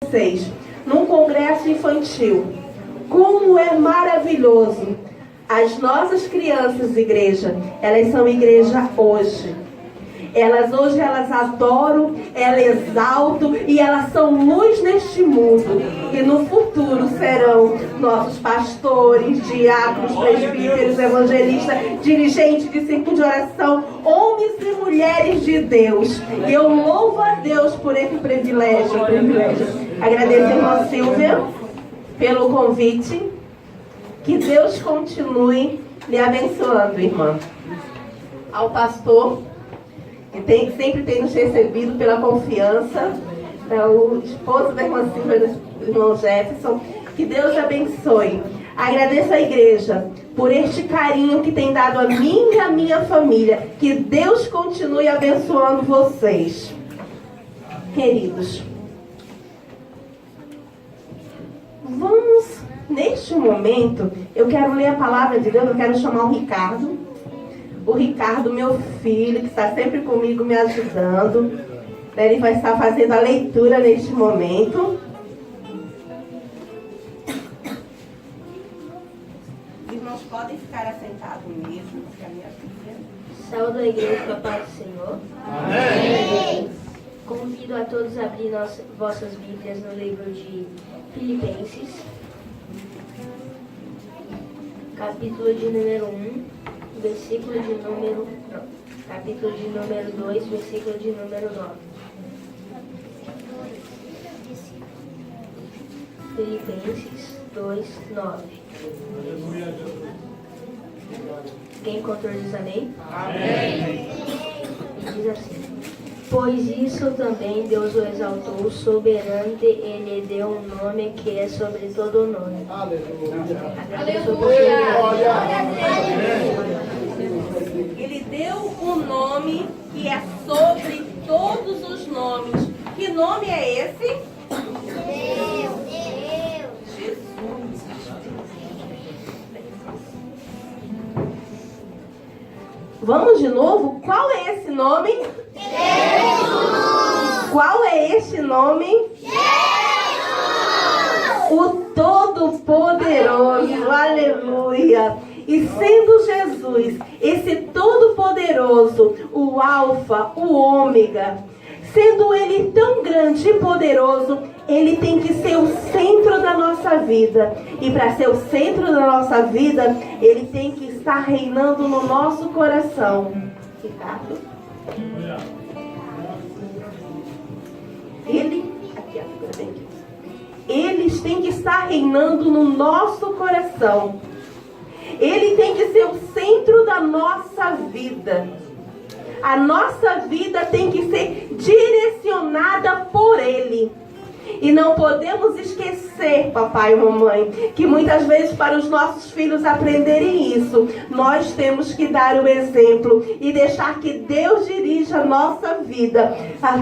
vocês num congresso infantil. Como é maravilhoso! As nossas crianças, igreja, elas são igreja hoje. Hoje elas adoram, elas exaltam e elas são luz neste mundo. E no futuro serão nossos pastores, diáconos, presbíteros, evangelistas, dirigentes de círculo de oração, homens e mulheres de Deus. E eu louvo a Deus por esse privilégio. Agradeço a irmã Silvia pelo convite. Que Deus continue lhe abençoando, irmã. Ao pastor, que sempre tem nos recebido pela confiança, o esposo da irmã Silvia, do irmão Jefferson, que Deus abençoe. Agradeço à igreja por este carinho que tem dado a mim e a minha família. Que Deus continue abençoando vocês. Queridos, neste momento, eu quero ler a palavra de Deus. Eu quero chamar o Ricardo. O Ricardo, meu filho, que está sempre comigo me ajudando. Ele vai estar fazendo a leitura neste momento. Os irmãos podem ficar assentados mesmo, que a minha filha. Saúde a igreja com a paz do Senhor. Amém. Convido a todos a abrir vossas Bíblias no livro de Filipenses, capítulo de número 1. Capítulo de número 2, versículo de número 9. Filipenses 2, 9. Quem encontrou diz amém? Amém. E diz assim: pois isso também Deus o exaltou soberano, ele deu um nome que é sobre todo o nome. Aleluia. Agradeço a Ele deu um nome que é sobre todos os nomes. Que nome é esse? Deus. Jesus. Vamos de novo? Qual é esse nome? Jesus. Qual é este nome? Jesus. O Todo-Poderoso. Aleluia. E sendo Jesus, esse Todo-Poderoso, o Alfa, o Ômega, sendo Ele tão grande e poderoso, Ele tem que ser o centro da nossa vida. E para ser o centro da nossa vida, Ele tem que estar reinando no nosso coração. Ricardo? Eles têm que estar reinando no nosso coração. Ele tem que ser o centro da nossa vida. A nossa vida tem que ser direcionada por Ele. E não podemos esquecer, papai e mamãe, que muitas vezes para os nossos filhos aprenderem isso, nós temos que dar o exemplo e deixar que Deus dirija a nossa vida,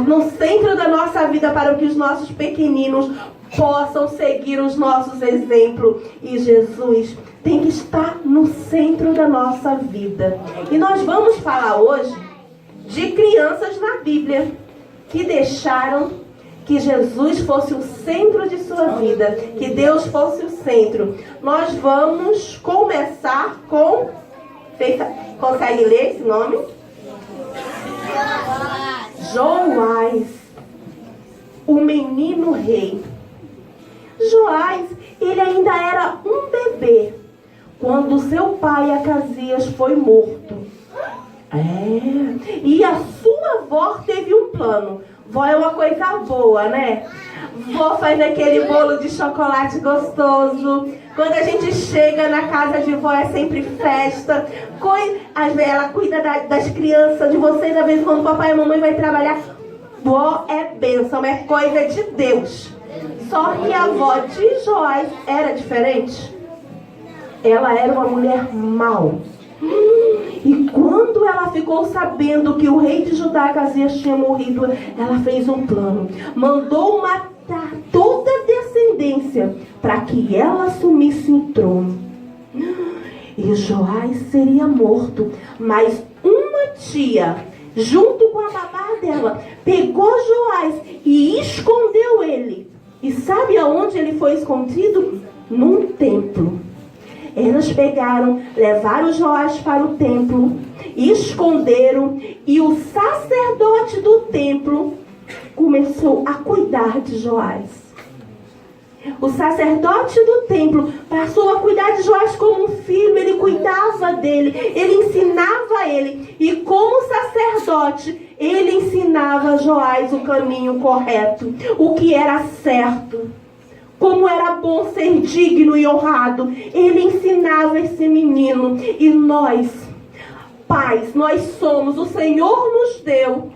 no centro da nossa vida, para que os nossos pequeninos possam seguir os nossos exemplos. E Jesus tem que estar no centro da nossa vida. E nós vamos falar hoje de crianças na Bíblia que deixaram que Jesus fosse o centro de sua vida, que Deus fosse o centro. Nós vamos começar com... Consegue ler esse nome? Joás, o menino rei. Joás, ele ainda era um bebê quando seu pai Acasias foi morto. E a sua avó teve um plano. Vó é uma coisa boa, né? Vó faz aquele bolo de chocolate gostoso. Quando a gente chega na casa de vó é sempre festa. Ela cuida das crianças, de vocês. Às vezes quando o papai e a mamãe vai trabalhar, vó é bênção, é coisa de Deus. Só que a avó de Joás era diferente. Ela era uma mulher mau. E quando ela ficou sabendo que o rei de Judá, Acasias, tinha morrido, ela fez um plano. Mandou matar toda a descendência para que ela assumisse o trono. E Joás seria morto. Mas uma tia, junto com a babá dela, pegou Joás e escondeu ele E sabe aonde ele foi escondido? Num templo. Elas pegaram, levaram Joás para o templo, esconderam, e o sacerdote do templo começou a cuidar de Joás. O sacerdote do templo passou a cuidar de Joás como um filho. Ele cuidava dele, ele ensinava ele. E como sacerdote, ele ensinava a Joás o caminho correto, o que era certo, como era bom ser digno e honrado. Ele ensinava esse menino. E nós, pais, nós somos, o Senhor nos deu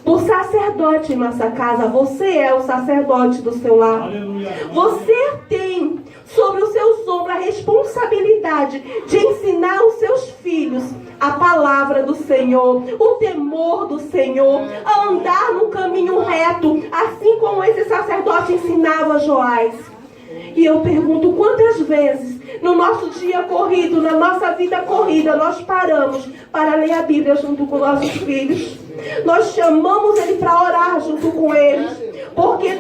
o sacerdote em nossa casa. Você é o sacerdote do seu lar. Aleluia. Você tem sobre os seus ombros a responsabilidade de ensinar os seus filhos a palavra do Senhor, o temor do Senhor, a andar no caminho reto, assim como esse sacerdote ensinava Joás. E eu pergunto, quantas vezes no nosso dia corrido, na nossa vida corrida, nós paramos para ler a Bíblia junto com nossos filhos? Nós chamamos ele para orar junto com eles, porque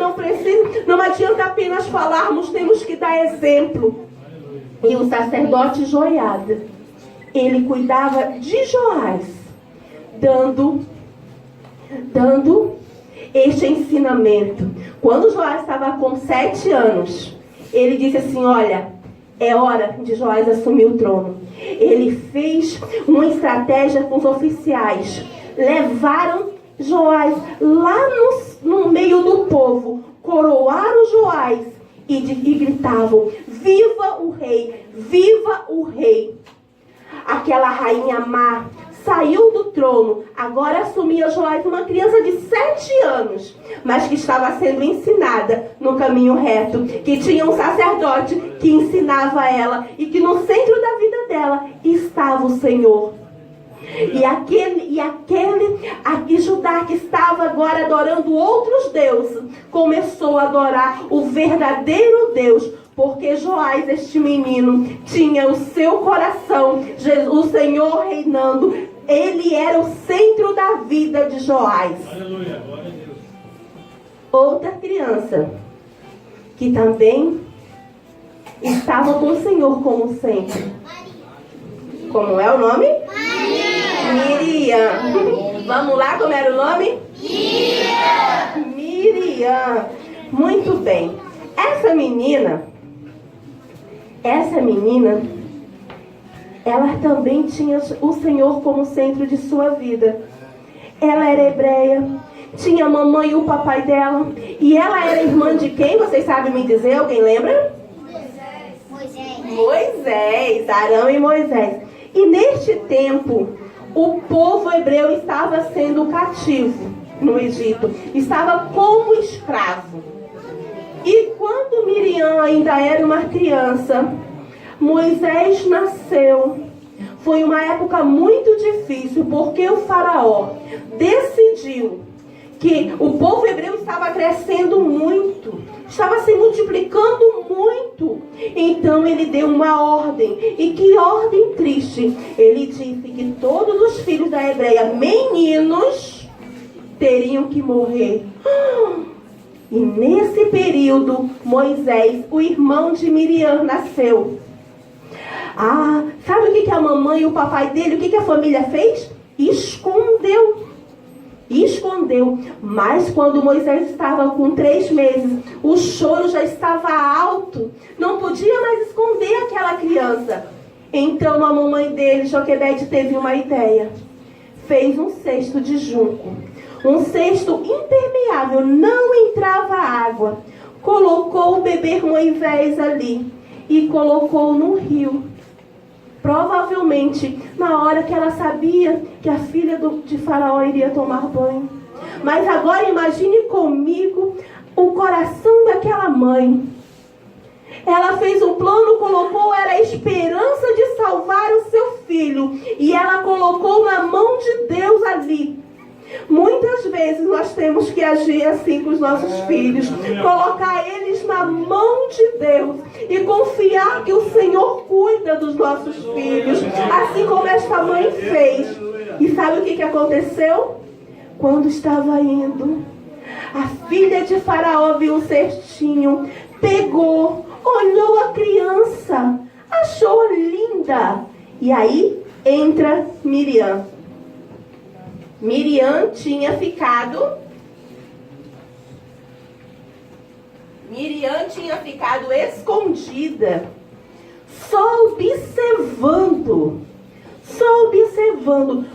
não adianta apenas falarmos, temos que dar exemplo. E o sacerdote Joiada, ele cuidava de Joás, dando este ensinamento. Quando Joás estava com 7 anos, ele disse assim: olha, é hora de Joás assumir o trono. Ele fez uma estratégia com os oficiais. Levaram Joás lá no meio do povo, coroaram Joás e gritavam: viva o rei, viva o rei. Aquela rainha má saiu do trono, agora assumia Joás, uma criança de 7 anos, mas que estava sendo ensinada no caminho reto, que tinha um sacerdote que ensinava ela, e que no centro da vida dela estava o Senhor. E aquele Judá que estava agora adorando outros deuses, começou a adorar o verdadeiro Deus, porque Joás, este menino, tinha o seu coração, o Senhor reinando. Ele era o centro da vida de Joás. Aleluia, glória a Deus. Outra criança que também estava com o Senhor como sempre. Como é o nome? Miriam. Vamos lá, como era o nome? Miriam. Muito bem. Essa menina, ela também tinha o Senhor como centro de sua vida. Ela era hebreia, tinha a mamãe e o papai dela. E ela era irmã de quem? Vocês sabem me dizer? Alguém lembra? Moisés, Arão e Moisés. E neste tempo, o povo hebreu estava sendo cativo no Egito. Estava como escravo. E quando Miriam ainda era uma criança, Moisés nasceu. Foi uma época muito difícil, porque o faraó decidiu que o povo hebreu estava crescendo muito, estava se multiplicando muito. Então ele deu uma ordem. E que ordem triste! Ele disse que todos os filhos da Hebreia, meninos, teriam que morrer. E nesse período, Moisés, o irmão de Miriam, nasceu. Sabe o que a mamãe e o papai dele, o que a família fez? Escondeu. Mas quando Moisés estava com 3 meses, o choro já estava alto. Não podia mais esconder aquela criança. Então a mamãe dele, Joquebede, teve uma ideia. Fez um cesto de junco. Um cesto impermeável, não entrava água. Colocou o bebê Moisés ali e colocou no rio. Provavelmente na hora que ela sabia que a filha de Faraó iria tomar banho. Mas agora imagine comigo o coração daquela mãe. Ela fez um plano, era a esperança de salvar o seu filho. E ela colocou na mão de Deus ali. Muitas vezes nós temos que agir assim com os nossos filhos, colocar eles na mão de Deus e confiar que o Senhor cuida dos nossos filhos, assim como esta mãe fez. E sabe o que aconteceu? Quando estava indo, A filha de Faraó viu um cestinho, pegou, olhou a criança, achou linda. E aí entra Miriam. Miriam tinha ficado escondida, só observando.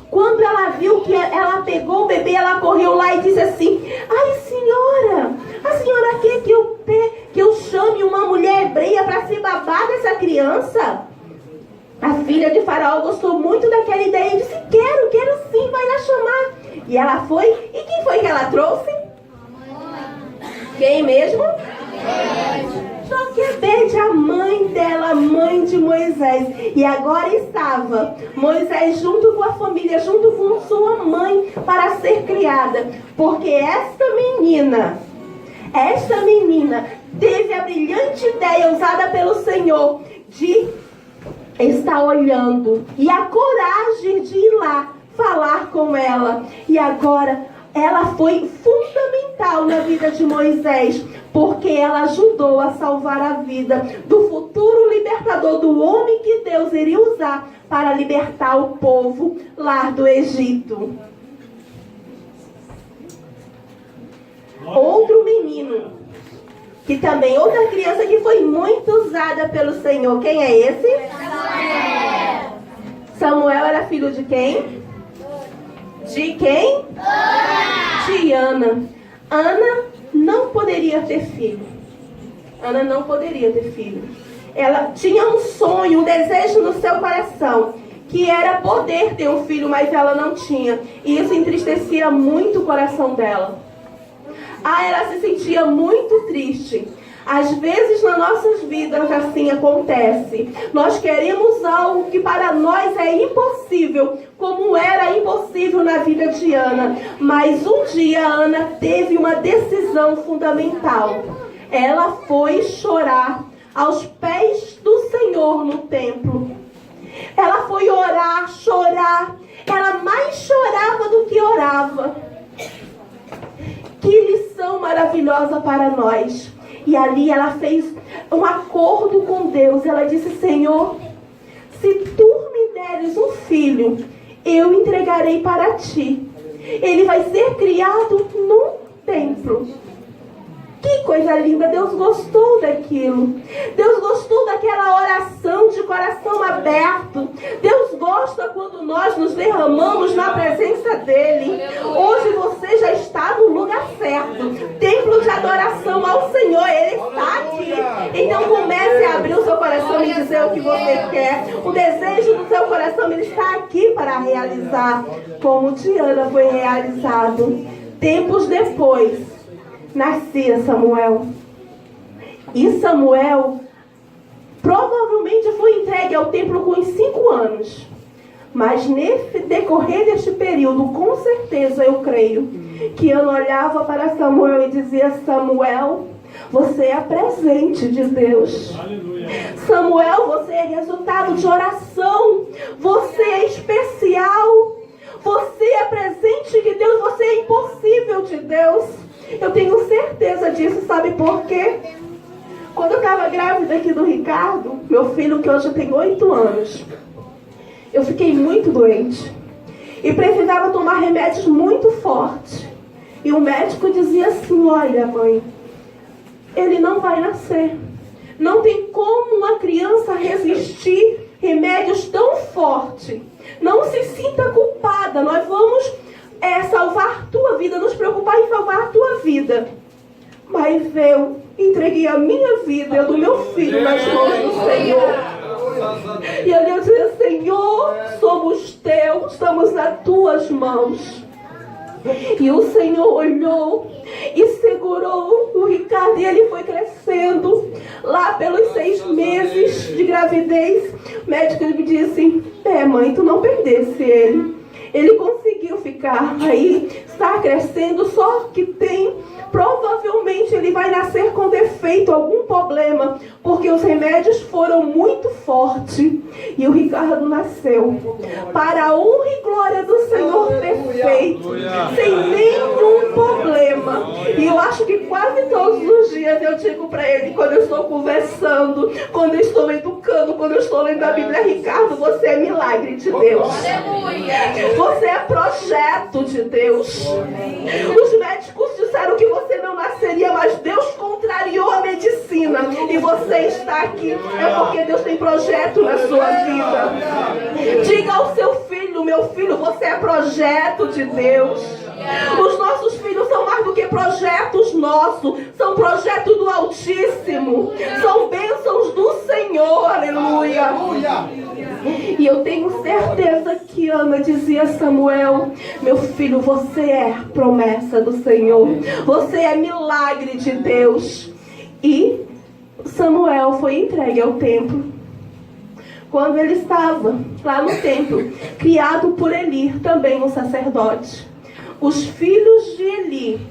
Quando ela viu que ela pegou o bebê, ela correu lá e disse assim: ai, senhora, a senhora quer que eu chame uma mulher hebreia para se babar dessa criança? A filha de Faraó gostou muito daquela ideia e disse: quero sim, vai lá chamar. E ela foi. E quem foi que ela trouxe? Quem mesmo? Joquebede, a mãe dela, a mãe de Moisés. E agora estava Moisés junto com a família, junto com sua mãe, para ser criada. Porque esta menina teve a brilhante ideia usada pelo Senhor de estar olhando, e a coragem de ir lá falar com ela. E agora ela foi fundamental na vida de Moisés, porque ela ajudou a salvar a vida do futuro libertador, do homem que Deus iria usar para libertar o povo lá do Egito. Outro menino, que também, outra criança que foi muito usada pelo Senhor. Quem é esse? Samuel era filho de quem? De quem? De Ana. Ana não poderia ter filho. Ela tinha um sonho, um desejo no seu coração, que era poder ter um filho, mas ela não tinha. E isso entristecia muito o coração dela. Ela se sentia muito triste. Às vezes nas nossas vidas assim acontece. Nós queremos algo que para nós é impossível, como era impossível na vida de Ana. Mas um dia Ana teve uma decisão fundamental. Ela foi chorar aos pés do Senhor no templo. Ela foi orar, chorar. Ela mais chorava do que orava. Que lição maravilhosa para nós. E ali ela fez um acordo com Deus. Ela disse: Senhor, se tu me deres um filho, eu entregarei para ti. Ele vai ser criado num templo. Que coisa linda, Deus gostou daquilo. Deus gostou daquela oração de coração aberto. Deus gosta quando nós nos derramamos na presença dEle. Hoje você já está no lugar certo. Templo de adoração ao Senhor, Ele está aqui. Então comece a abrir o seu coração e dizer o que você quer. O desejo do seu coração, Ele está aqui para realizar, como Diana foi realizado. Tempos depois, nascia Samuel. E Samuel provavelmente foi entregue ao templo com uns 5 anos. Mas nesse decorrer deste período, com certeza eu creio que Ana olhava para Samuel e dizia: Samuel, você é presente de Deus. Aleluia. Samuel, você é resultado de oração. Você é especial. Você é presente de Deus. Você é impossível de Deus. Eu tenho certeza disso, sabe por quê? Quando eu estava grávida aqui do Ricardo, meu filho, que hoje tem 8 anos, eu fiquei muito doente e precisava tomar remédios muito fortes. E o médico dizia assim: olha, mãe, ele não vai nascer. Não tem como uma criança resistir remédios tão fortes. Não se sinta culpada, nós vamos salvar a tua vida, nos preocupar em salvar a tua vida. Mas eu entreguei a minha vida e a do meu filho nas mãos do Senhor. E ali eu dizia: Senhor, somos teus, estamos nas tuas mãos. E o Senhor olhou e segurou o Ricardo, e ele foi crescendo. Lá pelos 6 meses de gravidez, o médico me disse: mãe, tu não perdesse ele. Ele conseguiu ficar aí, está crescendo, só que tem provavelmente ele vai nascer com defeito, algum problema, porque os remédios foram muito fortes. E o Ricardo nasceu para a honra e glória do Senhor perfeito, sem nenhum problema. E eu acho que quase todos os dias eu digo para ele, quando eu estou conversando, quando eu estou educando, quando eu estou lendo a Bíblia: Ricardo, você é milagre de Deus. Você é projeto de Deus. Os médicos disseram que você não nasceria, mas Deus contrariou a medicina e você está aqui. É porque Deus tem projeto na sua vida. Diga ao seu filho: meu filho, você é projeto de Deus. Os nossos filhos são mais do que projetos nossos, são projetos do Altíssimo, são bênçãos do Senhor. Aleluia. E eu tenho certeza que Ana dizia a Samuel: meu filho, você é promessa do Senhor, você é milagre de Deus. E Samuel foi entregue ao templo. Quando ele estava lá no templo, criado por Eli, também um sacerdote. Os filhos de Eli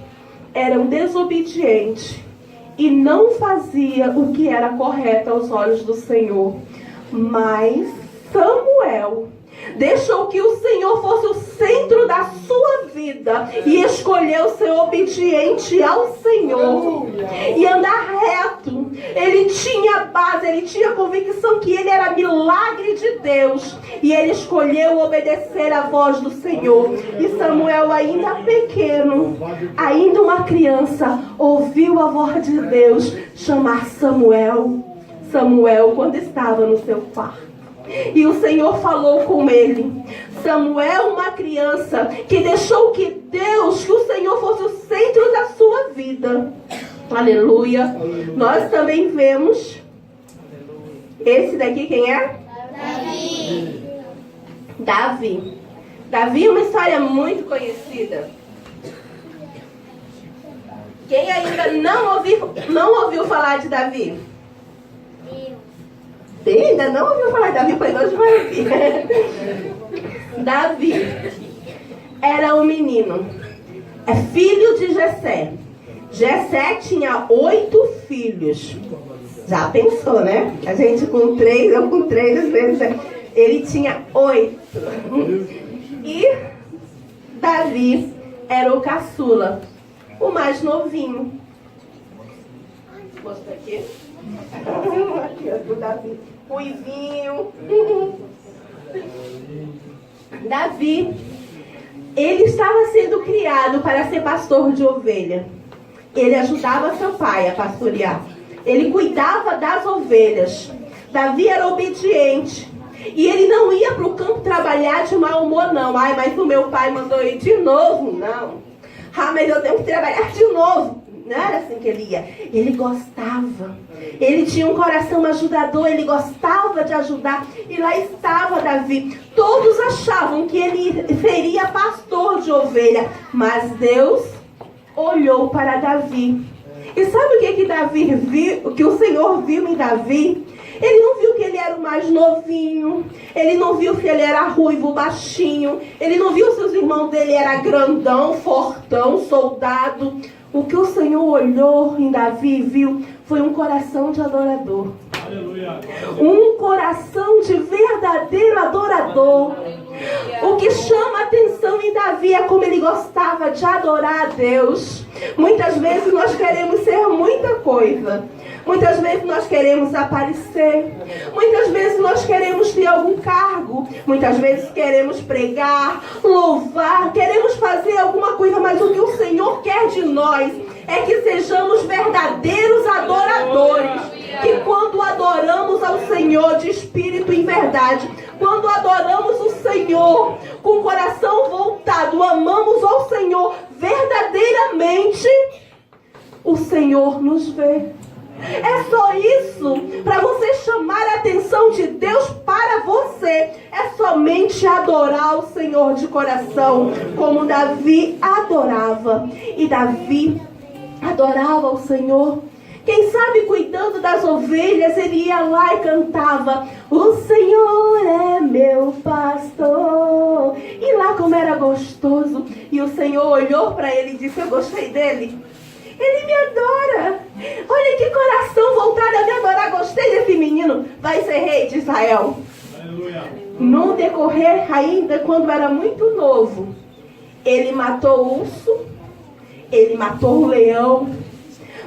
eram desobedientes e não faziam o que era correto aos olhos do Senhor. Mas Samuel deixou que o Senhor fosse o centro da sua vida e escolheu ser obediente ao Senhor e andar reto. Ele tinha base, ele tinha convicção que ele era milagre de Deus e ele escolheu obedecer à voz do Senhor. E Samuel, ainda pequeno, ainda uma criança, ouviu a voz de Deus chamar Samuel. Samuel, quando estava no seu quarto. E o Senhor falou com ele. Samuel, uma criança que deixou que Deus, que o Senhor fosse o centro da sua vida. Aleluia. Aleluia. Nós também vemos esse daqui, quem é? Davi. Davi é uma história muito conhecida. Quem ainda não ouviu falar de Davi? Você ainda não ouviu falar de Davi? Pois hoje vai ouvir. Davi era um menino. É filho de Jessé. Jessé tinha 8 filhos. Já pensou, né? A gente com 3, eu com 3, às vezes. Ele tinha 8. E Davi era o caçula, o mais novinho. Mostra aqui. Aqui, ó, do Davi. Ruivinho. Davi, ele estava sendo criado para ser pastor de ovelha. Ele ajudava seu pai a pastorear. Ele cuidava das ovelhas. Davi era obediente. E ele não ia para o campo trabalhar de mau humor, não. Ai, mas o meu pai mandou ir de novo. Não. Ah, mas eu tenho que trabalhar de novo. Não era assim que ele ia. Ele gostava. Ele tinha um coração ajudador. Ele gostava de ajudar. E lá estava Davi. Todos achavam que ele seria pastor de ovelha. Mas Deus olhou para Davi. E sabe o que Davi viu? O que o Senhor viu em Davi? Ele não viu que ele era o mais novinho. Ele não viu que ele era ruivo, baixinho. Ele não viu se os irmãos dele eram grandão, fortão, soldado. O que o Senhor olhou em Davi e viu foi um coração de adorador. Aleluia. Um coração de verdadeiro adorador. O que chama a atenção em Davi é como ele gostava de adorar a Deus. Muitas vezes nós queremos ser muita coisa. Muitas vezes nós queremos aparecer. Muitas vezes nós queremos ter algum cargo. Muitas vezes queremos pregar, louvar. Queremos fazer alguma coisa, mas o que o Senhor quer de nós é que sejamos verdadeiros adoradores. Que quando adoramos ao Senhor de espírito e em verdade, quando adoramos o Senhor com o coração voltado, amamos ao Senhor verdadeiramente, o Senhor nos vê. É só isso. Para você chamar a atenção de Deus para você, é somente adorar o Senhor de coração, como Davi adorava. E Davi adorava o Senhor. Quem sabe cuidando das ovelhas, ele ia lá e cantava: o Senhor é meu pastor. E lá como era gostoso. E o Senhor olhou para ele e disse: eu gostei dele. Ele me adora. Olha que coração voltado a me adorar. Gostei desse menino. Vai ser rei de Israel. Aleluia. No decorrer, ainda quando era muito novo, ele matou o urso, ele matou o leão.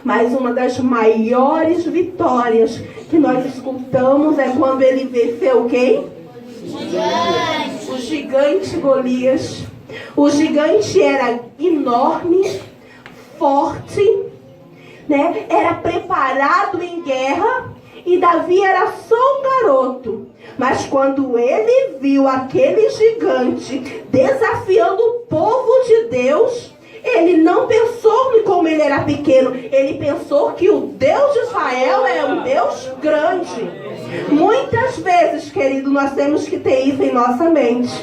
Mas uma das maiores vitórias que nós escutamos é quando ele venceu quem? O gigante Golias. O gigante era enorme, forte, né? Era preparado em guerra, e Davi era só um garoto. Mas quando ele viu aquele gigante desafiando o povo de Deus, ele não pensou como ele era pequeno. Ele pensou que o Deus de Israel é um Deus grande. Muitas vezes, querido, nós temos que ter isso em nossa mente.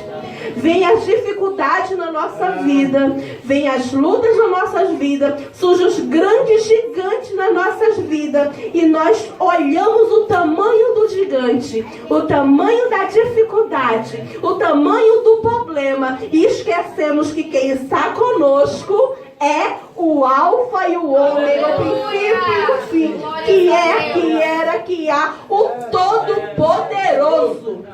Vem as dificuldades na nossa vida, vem as lutas na nossas vidas, surgem os grandes gigantes nas nossas vidas, e nós olhamos o tamanho do gigante, o tamanho da dificuldade, o tamanho do problema, e esquecemos que quem está conosco é o alfa e o ômega, o princípio e o fim, que é, que era, que há, o Todo-Poderoso.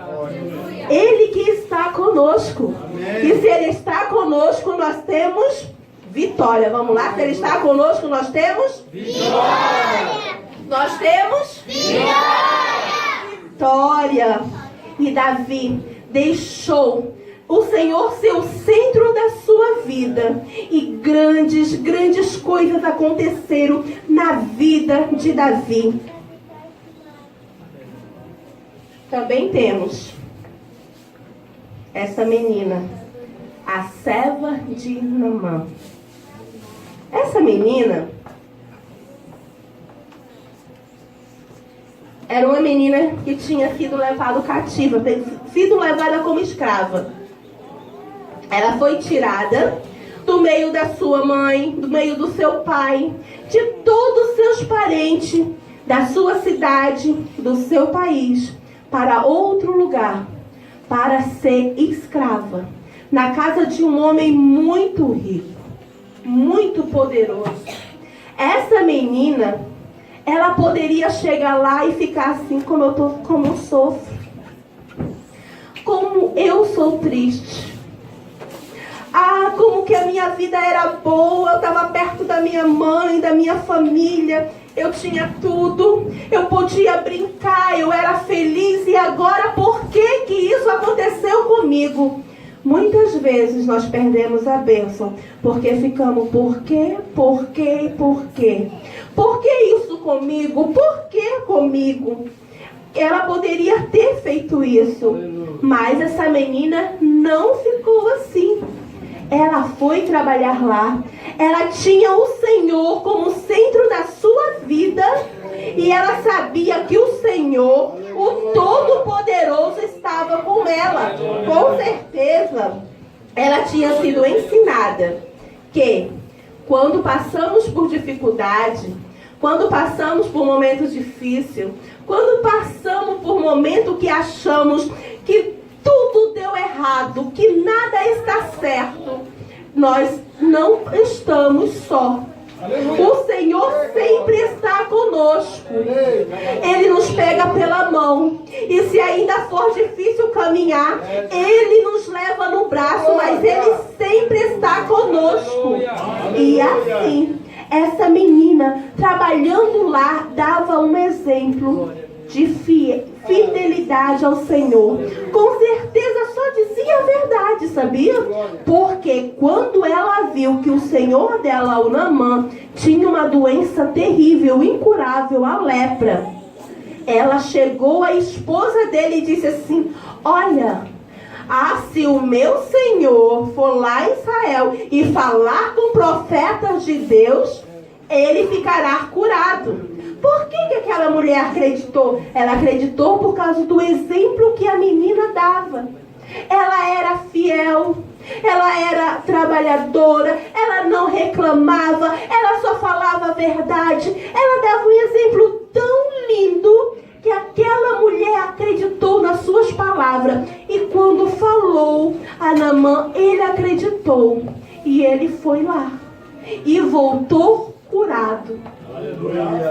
Ele que está conosco. E se Ele está conosco, nós temos vitória. Vamos lá? Se Ele está conosco, nós temos vitória. Nós temos vitória. E Davi deixou o Senhor ser o centro da sua vida. E grandes coisas aconteceram na vida de Davi. Também temos essa menina, a serva de Naamã. Essa menina era uma menina que tinha sido levada cativa, sido levada como escrava. Ela foi tirada do meio da sua mãe, do meio do seu pai, de todos os seus parentes, da sua cidade, do seu país, para outro lugar, para ser escrava, na casa de um homem muito rico, muito poderoso. Essa menina, ela poderia chegar lá e ficar assim, como eu sofro, como eu sou triste. Ah, como que a minha vida era boa, eu estava perto da minha mãe, da minha família, eu tinha tudo, eu podia brincar, eu era feliz, e agora por que que isso aconteceu comigo? Muitas vezes nós perdemos a bênção, porque ficamos, por quê? Por quê? Por quê? Por que isso comigo? Por que comigo? Ela poderia ter feito isso, mas essa menina não ficou assim. Ela foi trabalhar lá, ela tinha o Senhor como centro da sua vida, e ela sabia que o Senhor, o Todo-Poderoso, estava com ela. Com certeza, ela tinha sido ensinada que quando passamos por dificuldade, quando passamos por momentos difíceis, quando passamos por momentos que achamos que tudo deu errado, que nada está certo, nós não estamos só. O Senhor sempre está conosco. Ele nos pega pela mão, e se ainda for difícil caminhar, Ele nos leva no braço, mas Ele sempre está conosco. E assim, essa menina, trabalhando lá, dava um exemplo de fidelidade ao Senhor. Com certeza só dizia a verdade, sabia? Porque quando ela viu que o senhor dela, o Naamã, tinha uma doença terrível, incurável, a lepra, ela chegou à esposa dele e disse assim: olha, se o meu senhor for lá em Israel e falar com profetas de Deus, ele ficará curado. Por que aquela mulher acreditou? Ela acreditou por causa do exemplo que a menina dava. Ela era fiel, ela era trabalhadora, ela não reclamava, ela só falava a verdade. Ela dava um exemplo tão lindo que aquela mulher acreditou nas suas palavras. E quando falou a Naamã, ele acreditou. E ele foi lá e voltou curado. curado.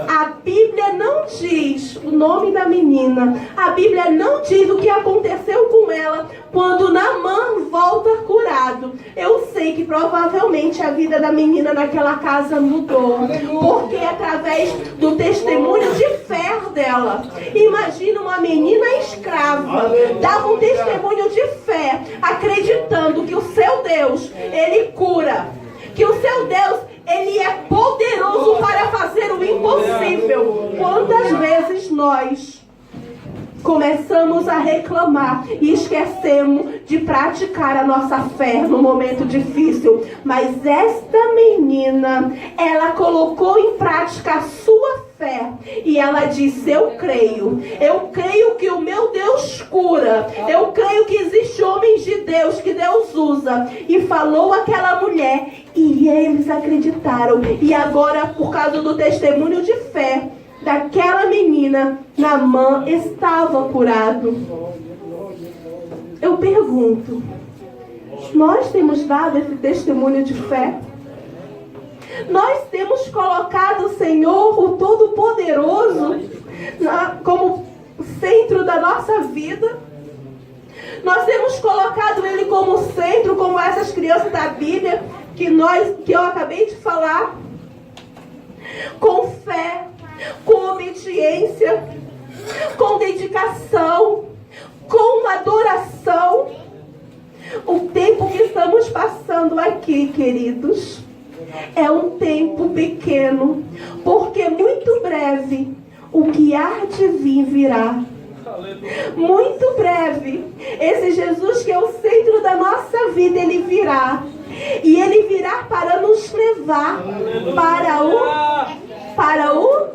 A Bíblia não diz o nome da menina. A Bíblia não diz o que aconteceu com ela quando Naamã volta curado. Eu sei que provavelmente a vida da menina naquela casa mudou, porque através do testemunho de fé dela. Imagina uma menina escrava, dava um testemunho de fé, acreditando que o seu Deus, Ele cura, que o seu Deus, Ele é poderoso para fazer o impossível. Quantas vezes nós começamos a reclamar e esquecemos de praticar a nossa fé no momento difícil? Mas esta menina, ela colocou em prática a sua fé e ela disse: eu creio que o meu Deus cura, eu creio que existe homens de Deus que Deus usa. E falou aquela mulher e eles acreditaram. E agora, por causa do testemunho de fé daquela menina, Naamã estava curado. Eu pergunto, nós temos dado esse testemunho de fé? Nós temos colocado o Senhor, o Todo-Poderoso, como centro da nossa vida? Nós temos colocado Ele como centro, como essas crianças da Bíblia que eu acabei de falar? Com fé, com obediência, com dedicação, com adoração. O tempo que estamos passando aqui, queridos, é um tempo pequeno, porque muito breve o que há de vir virá. Muito breve, esse Jesus que é o centro da nossa vida, Ele virá. E Ele virá para nos levar para o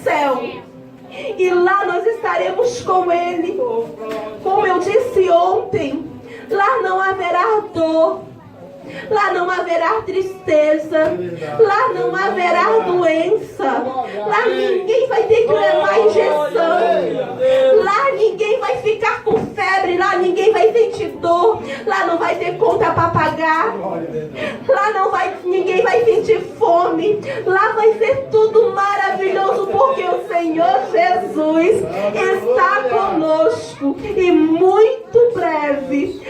céu. E lá nós estaremos com Ele. Como eu disse ontem, lá não haverá dor, lá não haverá tristeza, lá não haverá doença, lá ninguém vai ter que levar injeção, lá ninguém vai ficar com febre, lá ninguém vai sentir dor, lá não vai ter conta para pagar, lá ninguém vai sentir fome, lá vai ser tudo maravilhoso, porque o Senhor Jesus está conosco. E muito breve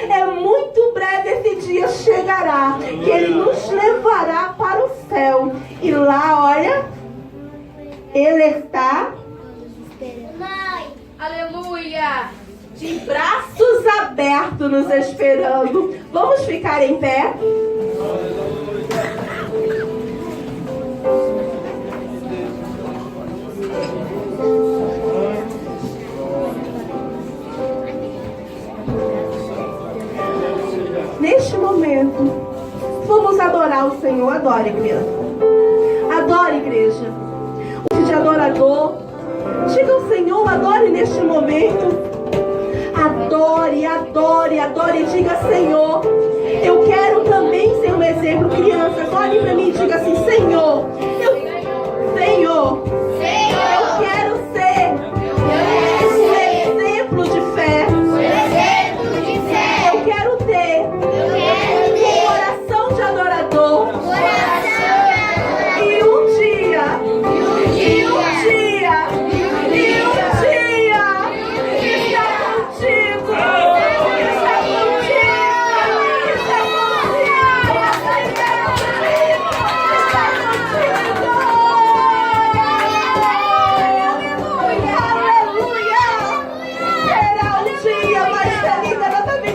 esse dia chegará, que Ele nos levará para o céu. E lá, olha, Ele está Aleluia! de braços abertos nos esperando. Vamos ficar em pé? Neste momento, vamos adorar o Senhor. Adore, criança. Adore, igreja. O de adorador. Diga ao Senhor, adore neste momento. Adore, adore, adore. Diga: Senhor, eu quero também ser um exemplo. Crianças, olhe para mim e diga assim: Senhor, eu quero ser um exemplo de fé. Eu quero ter um coração de adorador. E um dia estar contigo.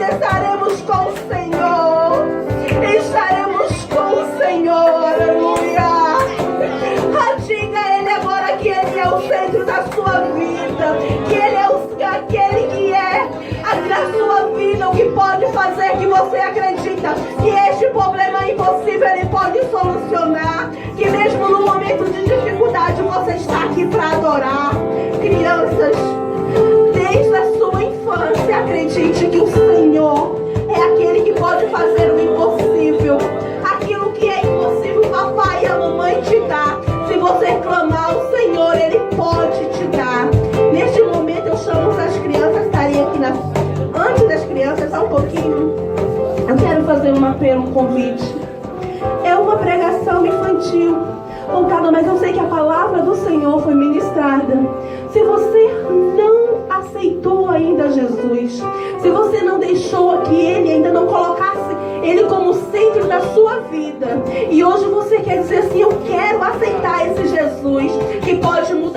Estaremos com o Senhor. Estaremos com o Senhor. Aleluia. Diga Ele agora que Ele é o centro da sua vida. Que Ele é aquele que é a sua vida, o que pode fazer que você acredita que este problema é impossível, Ele pode solucionar. Que mesmo no momento de dificuldade você está aqui para adorar. Crianças, desde a sua infância, acredite que o Senhor é aquele que pode fazer o impossível. Aquilo que é impossível, o papai e a mamãe te dá. Se você clamar ao Senhor, Ele pode te dar. Neste momento eu chamo as crianças, estarem aqui antes das crianças, só um pouquinho. Eu quero fazer um apelo, um convite. É uma pregação infantil. sentiu voltada, mas eu sei que a palavra do Senhor foi ministrada. Se você não aceitou ainda Jesus, se você não deixou que Ele ainda não colocasse Ele como centro da sua vida, e hoje você quer dizer assim: eu quero aceitar esse Jesus que pode mudar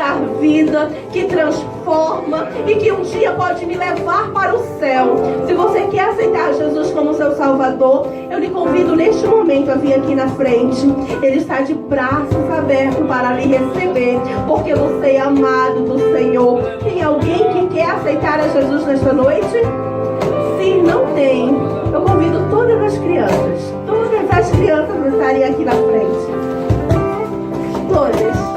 vida, que transforma e que um dia pode me levar para o céu. Se você quer aceitar Jesus como seu Salvador, eu lhe convido neste momento a vir aqui na frente. Ele está de braços abertos para lhe receber, porque você é amado do Senhor. Tem alguém que quer aceitar a Jesus nesta noite? Se não tem, eu convido todas as crianças a estarem aqui na frente. Todas.